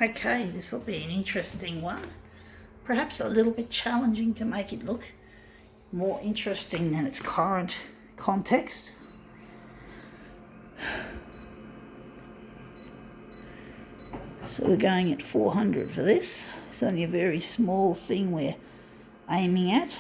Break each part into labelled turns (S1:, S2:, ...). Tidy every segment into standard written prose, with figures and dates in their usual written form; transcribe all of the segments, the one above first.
S1: Okay, this will be an interesting one. Perhaps a little bit challenging to make it look more interesting than its current context. So we're going at 400 for this. It's only a very small thing we're aiming at.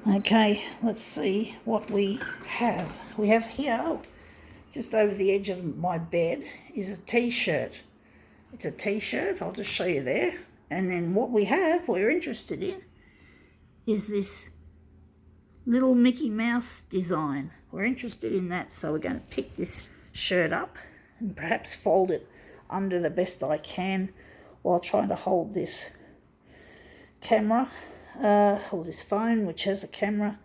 S1: Okay, let's see what we have. We have here, just over the edge of my bed, is a t-shirt. It's a t-shirt, I'll just show you there. And then what we're interested in, is this little Mickey Mouse design. We're interested in that, so we're going to pick this shirt up and perhaps fold it under the best I can while trying to hold this camera. Or this phone which has a camera.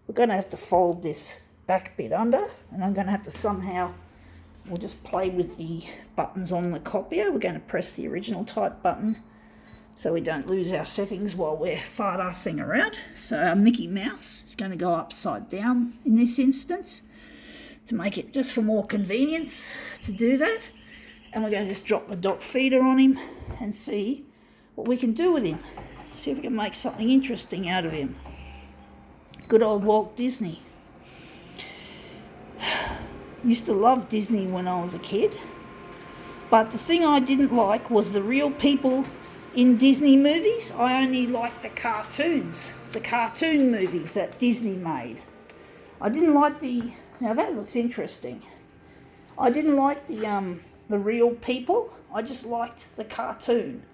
S1: We're going to have to fold this back bit under, and I'm going to have to somehow, we'll just play with the buttons on the copier. We're going to press the original type button so we don't lose our settings while we're fart-assing around. So our Mickey Mouse is going to go upside down in this instance to make it just for more convenience to do that. And we're going to just drop the dot feeder on him and see what we can do with him. See if we can make something interesting out of him. Good old Walt Disney. Used to love Disney when I was a kid. But the thing I didn't like was the real people in Disney movies. I only liked the cartoons. The cartoon movies that Disney made. I didn't like now that looks interesting. I didn't like the real people. I just liked the cartoon.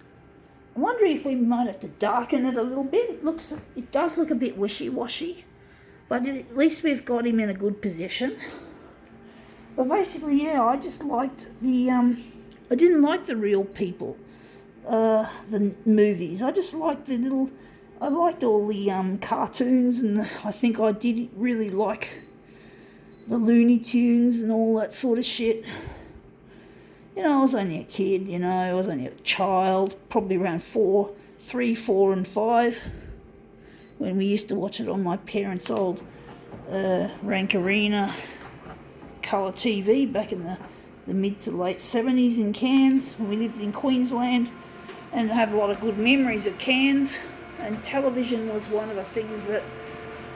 S1: I'm wondering if we might have to darken it a little bit. It does look a bit wishy-washy, but at least we've got him in a good position. But basically, yeah, I just liked I didn't like the real people, the movies. I just liked I liked all the cartoons, and I think I did really like the Looney Tunes and all that sort of shit. You know, I was only a kid, I was only a child, probably around 3, 4 and 5, when we used to watch it on my parents' old Rankarina colour TV back in the mid to late 70s in Cairns, when we lived in Queensland, and I have a lot of good memories of Cairns, and television was one of the things that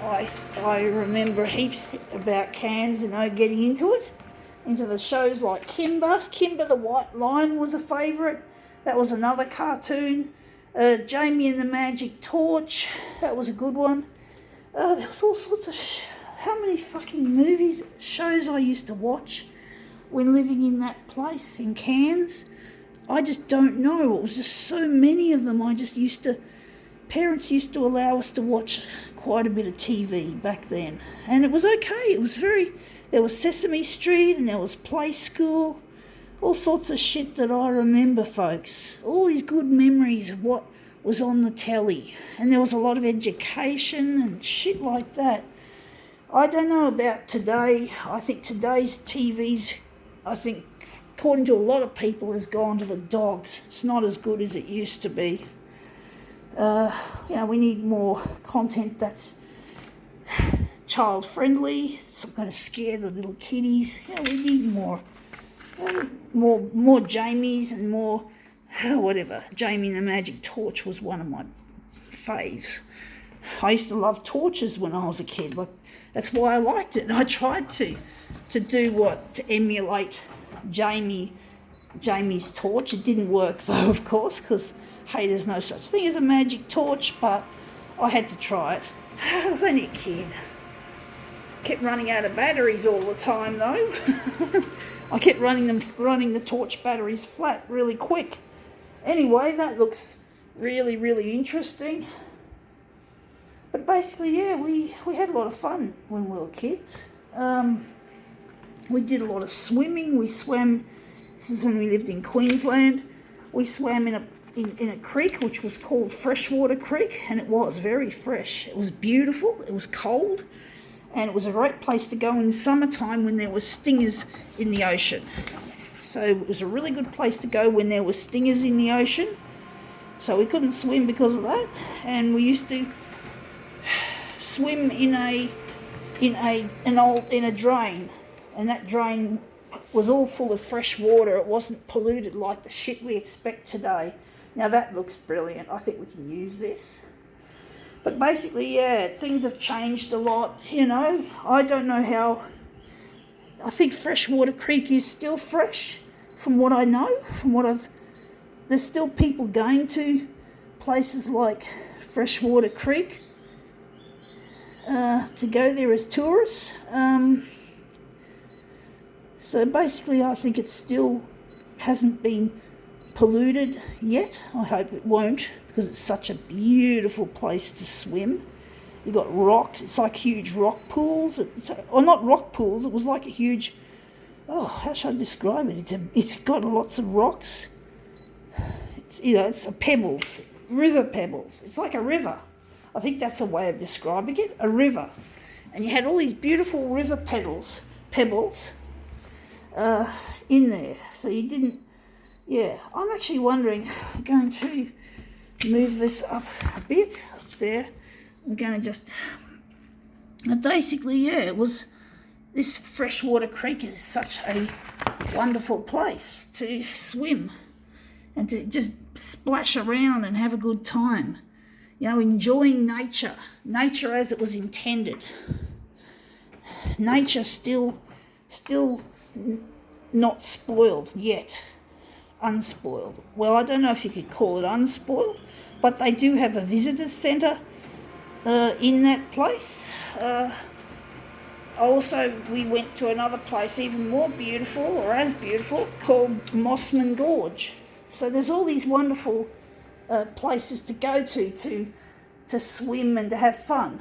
S1: I remember heaps about Cairns, getting into it. Into the shows like Kimber. Kimber the White Lion was a favourite. That was another cartoon. Jamie and the Magic Torch. That was a good one. There was all sorts of... how many fucking shows I used to watch when living in that place in Cairns. I just don't know. It was just so many of them. Parents used to allow us to watch quite a bit of TV back then. And it was okay. It was there was Sesame Street and there was Play School. All sorts of shit that I remember, folks. All these good memories of what was on the telly. And there was a lot of education and shit like that. I don't know about today. I think today's TVs, according to a lot of people, has gone to the dogs. It's not as good as it used to be. We need more content that's child-friendly. It's not going to scare the little kiddies. We need more Jamies and more whatever. Jamie and the Magic Torch was one of my faves. I used to love torches when I was a kid, but that's why I liked it. And I tried to emulate Jamie's torch. It didn't work though, of course, because hey, there's no such thing as a magic torch, but I had to try it. I was only a kid. Kept running out of batteries all the time though. I kept running the torch batteries flat really quick. Anyway, that looks really, really interesting. But basically, yeah, we had a lot of fun when we were kids. We did a lot of swimming. We swam. This is when we lived in Queensland. We swam in a creek which was called Freshwater Creek, and it was very fresh. It was beautiful. It was cold. and it was a great place to go in summertime when there were stingers in the ocean. So it was a really good place to go when there were stingers in the ocean. So we couldn't swim because of that, and we used to swim in a drain, and that drain was all full of fresh water. It wasn't polluted like the shit we expect today. Now that looks brilliant. I think we can use this. But basically, yeah, things have changed a lot, you know. I don't know how. I think Freshwater Creek is still fresh from what I know, there's still people going to places like Freshwater Creek to go there as tourists. So basically I think it still hasn't been polluted yet. I hope it won't, because it's such a beautiful place to swim. You've got rocks, it's like huge rock pools. Or not rock pools, it was like a huge, how should I describe it? It's got lots of rocks. It's pebbles, river pebbles. It's like a river. I think that's a way of describing it, a river. And you had all these beautiful river pebbles in there. So you didn't, I'm actually wondering, I'm going to move this up a bit, up there. I'm going to just, basically, this Freshwater Creek is such a wonderful place to swim and to just splash around and have a good time. You know, enjoying nature as it was intended. Nature still not spoiled yet, unspoiled. Well, I don't know if you could call it unspoiled, but they do have a visitors centre in that place. We went to another place even more beautiful, or as beautiful, called Mossman Gorge. So there's all these wonderful places to go to swim and to have fun.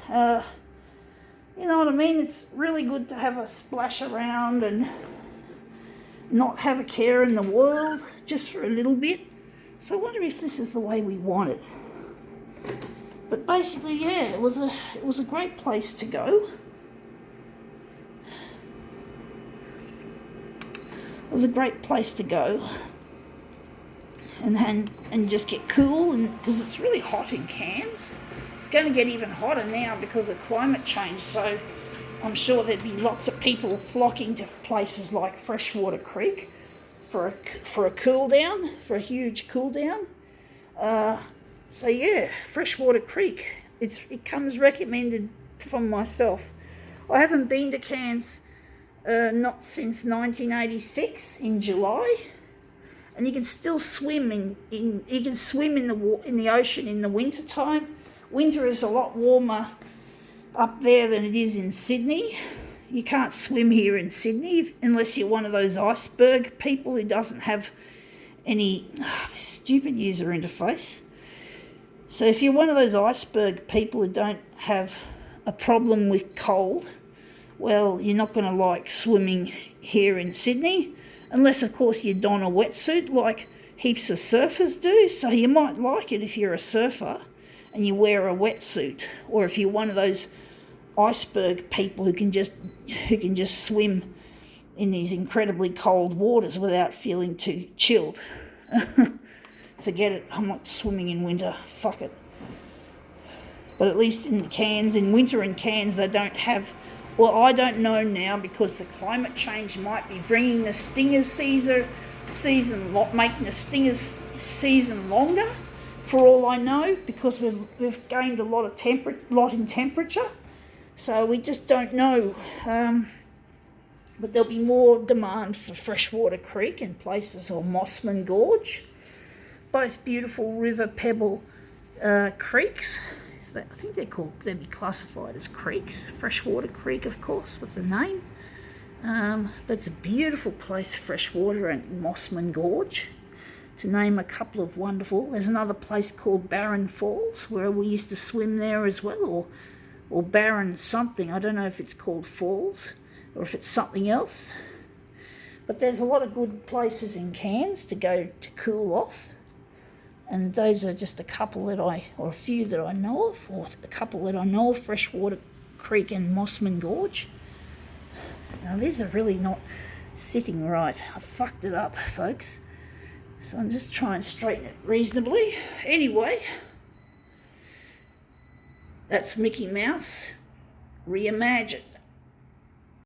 S1: You know what I mean? It's really good to have a splash around and not have a care in the world, just for a little bit. So I wonder if this is the way we want it. But basically, it was a great place to go. It was a great place to go and just get cool, and because it's really hot in Cairns. It's going to get even hotter now because of climate change, so I'm sure there'd be lots of people flocking to places like Freshwater Creek for a cool down, for a huge cool down. Freshwater Creek. It comes recommended from myself. I haven't been to Cairns not since 1986 in July, and you can still swim in the ocean in the winter time. Winter is a lot warmer up there than it is in Sydney. You can't swim here in Sydney unless you're one of those iceberg people who doesn't have any stupid user interface. So if you're one of those iceberg people who don't have a problem with cold, well, you're not going to like swimming here in Sydney, unless, of course, you don a wetsuit like heaps of surfers do. So you might like it if you're a surfer and you wear a wetsuit, or if you're one of those iceberg people who can just swim in these incredibly cold waters without feeling too chilled. Forget it, I'm not swimming in winter, fuck it. But at least in winter in Cairns, they don't have, well, I don't know now, because the climate change might be bringing the stingers season, making the stingers season longer, for all I know, because we've gained a lot in temperature. So we just don't know. But there'll be more demand for Freshwater Creek and places, or Mossman Gorge. Both beautiful river pebble creeks. I think they'd be classified as creeks. Freshwater Creek, of course, with the name. But it's a beautiful place, Freshwater and Mossman Gorge, to name a couple of wonderful. There's another place called Barron Falls, where we used to swim there as well, or Barron something. I don't know if it's called Falls or if it's something else. But there's a lot of good places in Cairns to go to cool off. And those are just a few that I know of, or a couple that I know of. Freshwater Creek and Mossman Gorge. Now these are really not sitting right. I fucked it up, folks. So I'm just trying to straighten it reasonably. Anyway, that's Mickey Mouse reimagined.